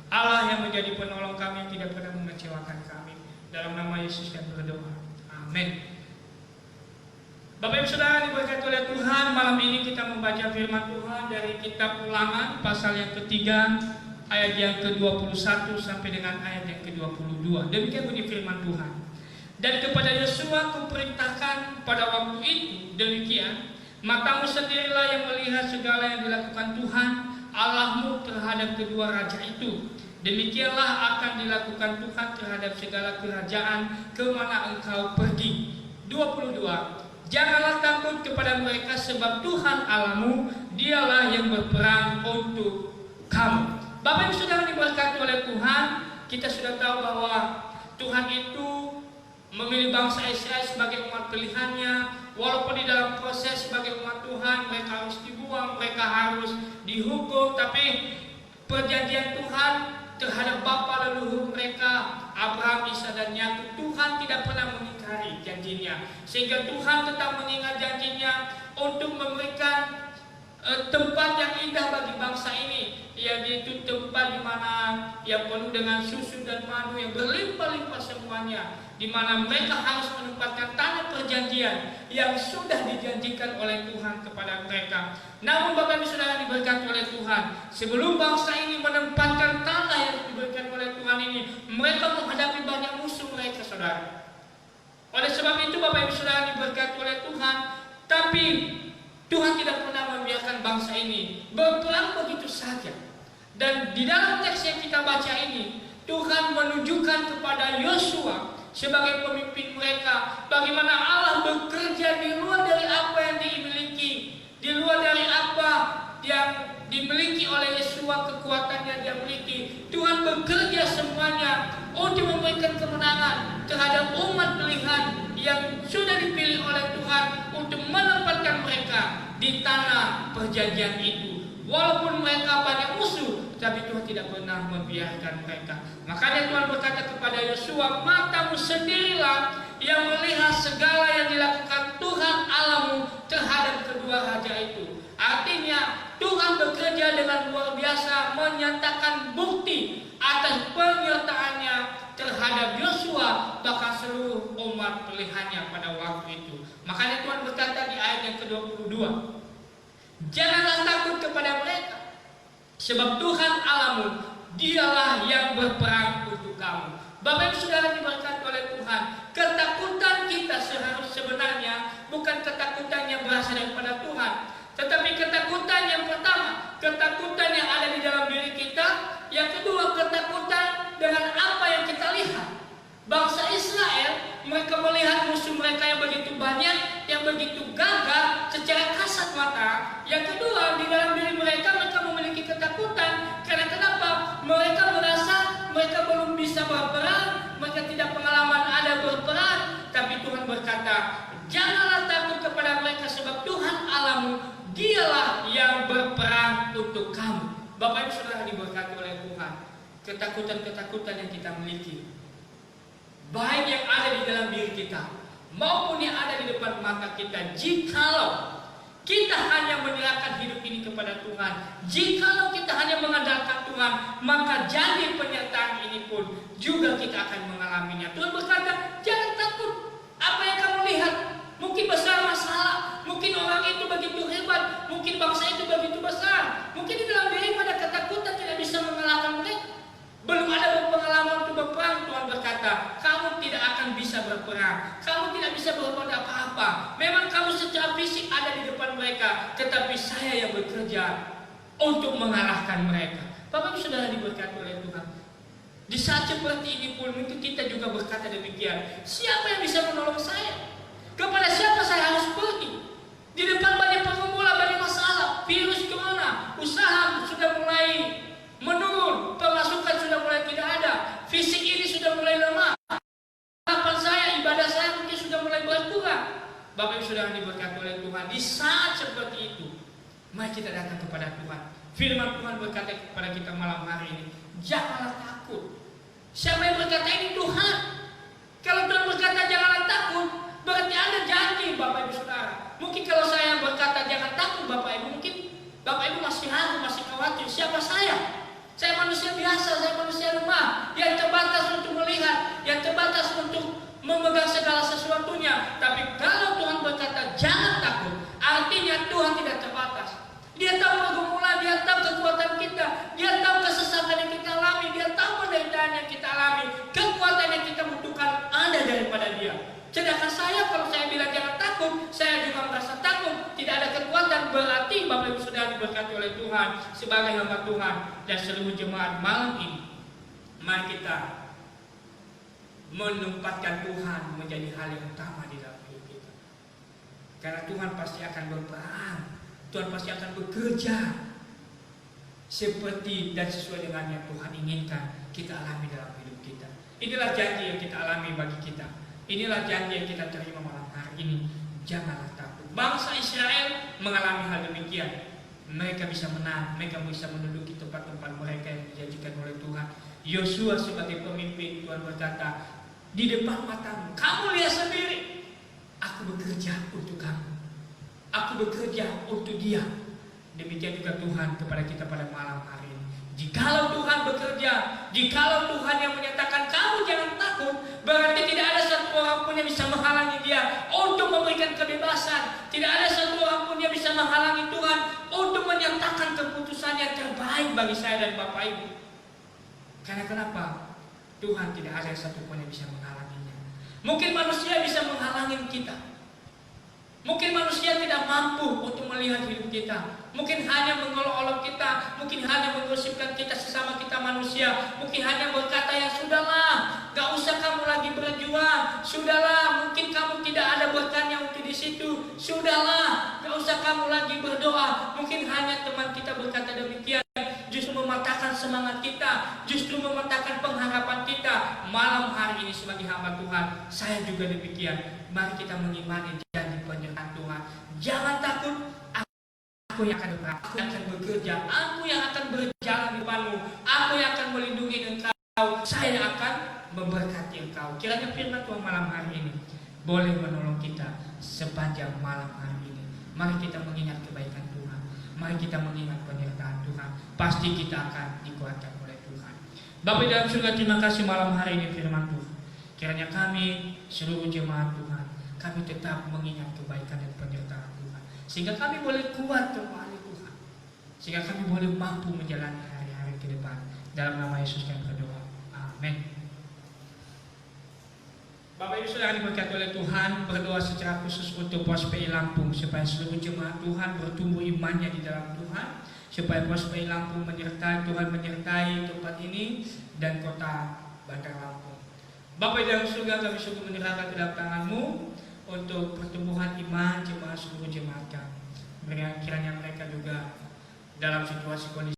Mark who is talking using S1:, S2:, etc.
S1: Allah yang menjadi penolong kami, tidak pernah mengecewakan kami. Dalam nama Yesus kami berdoa. Amin. Bapak Ibu Saudara diberkati oleh Tuhan, malam ini kita membaca firman Tuhan dari kitab Ulangan pasal yang ketiga ayat yang ke-21 sampai dengan ayat yang ke-22. Demikian bunyi firman Tuhan. Dan kepada Yosua kuperintahkan pada waktu itu demikian, matamu sendirilah yang melihat segala yang dilakukan Tuhan Allahmu terhadap kedua raja itu. Demikianlah akan dilakukan Tuhan terhadap segala kerajaan kemana engkau pergi. 22. Janganlah takut kepada mereka, sebab Tuhan Allahmu dialah yang berperang untuk kamu. Bapak Ibu Saudara diberkati oleh Tuhan, kita sudah tahu bahwa Tuhan itu memilih bangsa Israel sebagai umat pilihannya. Walaupun di dalam proses sebagai umat Tuhan mereka harus dibuang, mereka harus dihukum, tapi perjanjian Tuhan terhadap bapa leluhur mereka Abraham, Ishak dan Yakub, Tuhan tidak pernah mengingkari janjinya, sehingga Tuhan tetap mengingat janjinya untuk memberikan tempat yang indah bagi bangsa ini, yaitu tempat di mana yang penuh dengan susu dan madu yang berlimpah-limpah semuanya, di mana mereka harus menempatkan tanah perjanjian yang sudah dijanjikan oleh Tuhan kepada mereka. Namun Bapak Ibu Saudara diberkati oleh Tuhan, sebelum bangsa ini menempatkan tanah yang diberikan oleh Tuhan ini, mereka menghadapi banyak musuh mereka, saudara. Oleh sebab itu Bapak Ibu Saudara diberkati oleh Tuhan, tapi Tuhan tidak pernah membiarkan bangsa ini berperang begitu saja. Dan di dalam teks yang kita baca ini, Tuhan menunjukkan kepada Yosua sebagai pemimpin mereka bagaimana Allah bekerja di luar dari apa yang dimiliki, di luar dari apa yang dimiliki oleh Yosua, kekuatan yang dia miliki. Tuhan bekerja semuanya untuk memberikan kemenangan terhadap umat pilihan yang sudah dipilih oleh Tuhan untuk menempatkan mereka di tanah perjanjian itu. Walaupun mereka banyak musuh, tapi Tuhan tidak pernah membiarkan mereka. Makanya Tuhan berkata kepada Yosua, matamu sendirilah yang melihat segala yang dilakukan Tuhan Allahmu terhadap kedua raja itu. Artinya Tuhan bekerja dengan luar biasa, menyatakan bukti atas penyertaannya terhadap Yosua, bahkan seluruh umat pilihannya pada waktu itu. Makanya Tuhan berkata di ayat yang ke-22, janganlah takut kepada mereka, sebab Tuhan Allahmu dialah yang berperang untuk kamu. Bapak Ibu Saudara diberkati oleh Tuhan, ketakutan kita sebenarnya bukan ketakutan yang berasal daripada Tuhan, tetapi ketakutan yang pertama, ketakutan yang ada di dalam diri kita. Yang kedua, ketakutan dengan apa yang kita lihat. Bangsa Israel, mereka melihat musuh mereka yang begitu banyak, yang begitu gagah secara kasat mata. Yang kedua, di dalam diri mereka memiliki ketakutan. Karena kenapa? Mereka merasa mereka belum bisa berperang, mereka tidak pengalaman ada berperang. Tapi Tuhan berkata, janganlah takut kepada mereka, sebab Tuhan Allahmu dialah yang berperang untuk kamu. Bapak Ibu Saudara diberkati oleh Tuhan, ketakutan-ketakutan yang kita miliki, baik yang ada di dalam diri kita maupun yang ada di depan mata kita, jikalau kita hanya menyerahkan hidup ini kepada Tuhan, jikalau kita hanya mengandalkan Tuhan, maka janji penyertaan ini pun juga kita akan mengalaminya. Tuhan berkata, jangan takut. Apa yang kamu lihat mungkin besar masalah, mungkin orang itu begitu hebat, mungkin bangsa itu begitu besar, mungkin di dalam diri ada ketakutan tidak bisa mengalahkan mereka. Belum ada pengalaman untuk berperang. Tuhan berkata, kamu tidak akan bisa berperang, kamu tidak bisa berbuat apa-apa. Memang kamu secara fisik ada di depan mereka, tetapi saya yang bekerja untuk mengalahkan mereka. Bapak Ibu Saudara diberkati oleh Tuhan, di saat seperti ini pun mungkin kita juga berkata demikian, siapa yang bisa menolong saya? Kepada siapa saya harus pergi? Di depan banyak pergumulan, banyak masalah, virus corona, usaha sudah mulai menurun, pemasukan sudah mulai tidak ada, fisik ini sudah mulai lemah, harapan saya, ibadah saya mungkin sudah mulai berkurang. Bapak Ibu Saudara diberkati oleh Tuhan, di saat seperti itu, mari kita datang kepada Tuhan. Firman Tuhan berkata kepada kita malam hari ini, janganlah takut. Siapa yang berkata ini? Tuhan. Kalau Tuhan berkata janganlah takut, berarti ada janji. Bapak Ibu Saudara, mungkin kalau saya berkata jangan takut Bapak Ibu, mungkin Bapak Ibu masih ragu, masih khawatir. Siapa saya? Saya manusia biasa, saya Tuhan tidak terbatas. Dia tahu pergumulan, Dia tahu kekuatan kita, Dia tahu kesesakan yang kita alami, Dia tahu penderitaan yang kita alami, kekuatan yang kita butuhkan ada daripada Dia. Sedangkan saya, kalau saya bilang jangan takut, saya juga merasa takut. Tidak ada kekuatan. Berarti Bapak Ibu Saudara diberkati oleh Tuhan sebagai hamba Tuhan dan seluruh jemaat malam ini, mari kita menempatkan Tuhan menjadi hal yang utama di dalam hidup kita. Karena Tuhan pasti akan berperan, Tuhan pasti akan bekerja seperti dan sesuai dengan yang Tuhan inginkan kita alami dalam hidup kita. Inilah janji yang kita alami bagi kita. Inilah janji yang kita terima malam hari ini. Janganlah takut. Bangsa Israel mengalami hal demikian. Mereka bisa menang, mereka bisa menduduki tempat-tempat mereka yang dijanjikan oleh Tuhan. Yosua sebagai pemimpin, Tuhan berkata, di depan matamu, kamu lihat sendiri, aku bekerja untuk kamu, aku bekerja untuk dia. Demikian juga Tuhan kepada kita pada malam hari ini. Jikalau Tuhan bekerja, jikalau Tuhan yang menyatakan kamu jangan takut, berarti tidak ada satu orang pun yang bisa menghalangi Dia untuk memberikan kebebasan. Tidak ada satu orang pun yang bisa menghalangi Tuhan untuk menyatakan keputusan yang terbaik bagi saya dan Bapak Ibu. Karena kenapa? Tuhan tidak ada satu pun yang bisa menghalanginya. Mungkin manusia bisa menghalangi kita. Mungkin manusia tidak mampu untuk melihat hidup kita. Mungkin hanya mengolok-olok kita. Mungkin hanya menggosipkan kita sesama kita manusia. Mungkin hanya berkata yang sudahlah, gak usah kamu lagi berjuang. Sudahlah, mungkin kamu tidak ada berkatnya untuk di situ. Sudahlah, gak usah kamu lagi berdoa. Mungkin hanya teman kita berkata demikian, justru mematahkan semangat kita, justru mematahkan pengharapan kita. Malam hari ini sebagai hamba Tuhan, saya juga demikian. Mari kita mengimani janji penyertaan Tuhan. Jangan takut, aku yang akan bergerak, aku yang akan bekerja, aku yang akan berjalan di depanmu, aku yang akan melindungi engkau, saya akan memberkati engkau. Kiranya firman Tuhan malam hari ini boleh menolong kita sepanjang malam hari ini. Mari kita mengingat kebaikan Tuhan, mari kita mengingat penyertaan Tuhan. Pasti kita akan dikuatkan oleh Tuhan. Bapa di dalam surga, terima kasih malam hari ini firman Tuhan. Kiranya kami seluruh jemaat Tuhan, kami tetap mengingat kebaikan dan penyertaan Tuhan, sehingga kami boleh kuat kembali Tuhan, sehingga kami boleh mampu menjalani hari-hari ke depan. Dalam nama Yesus kami berdoa, amin. Bapak Ibu Saudara diberkati oleh Tuhan, berdoa secara khusus untuk Pos PI Lampung, supaya seluruh jemaat Tuhan bertumbuh imannya di dalam Tuhan, supaya Pos PI Lampung menyertai Tuhan, menyertai tempat ini dan kota Bandar Lampung. Bapak dalam surga, kami sungguh menyerahkan ke dalam tangan-Mu untuk pertumbuhan iman jemaat seluruh jemaat kami. Kiranya mereka juga dalam situasi kondisi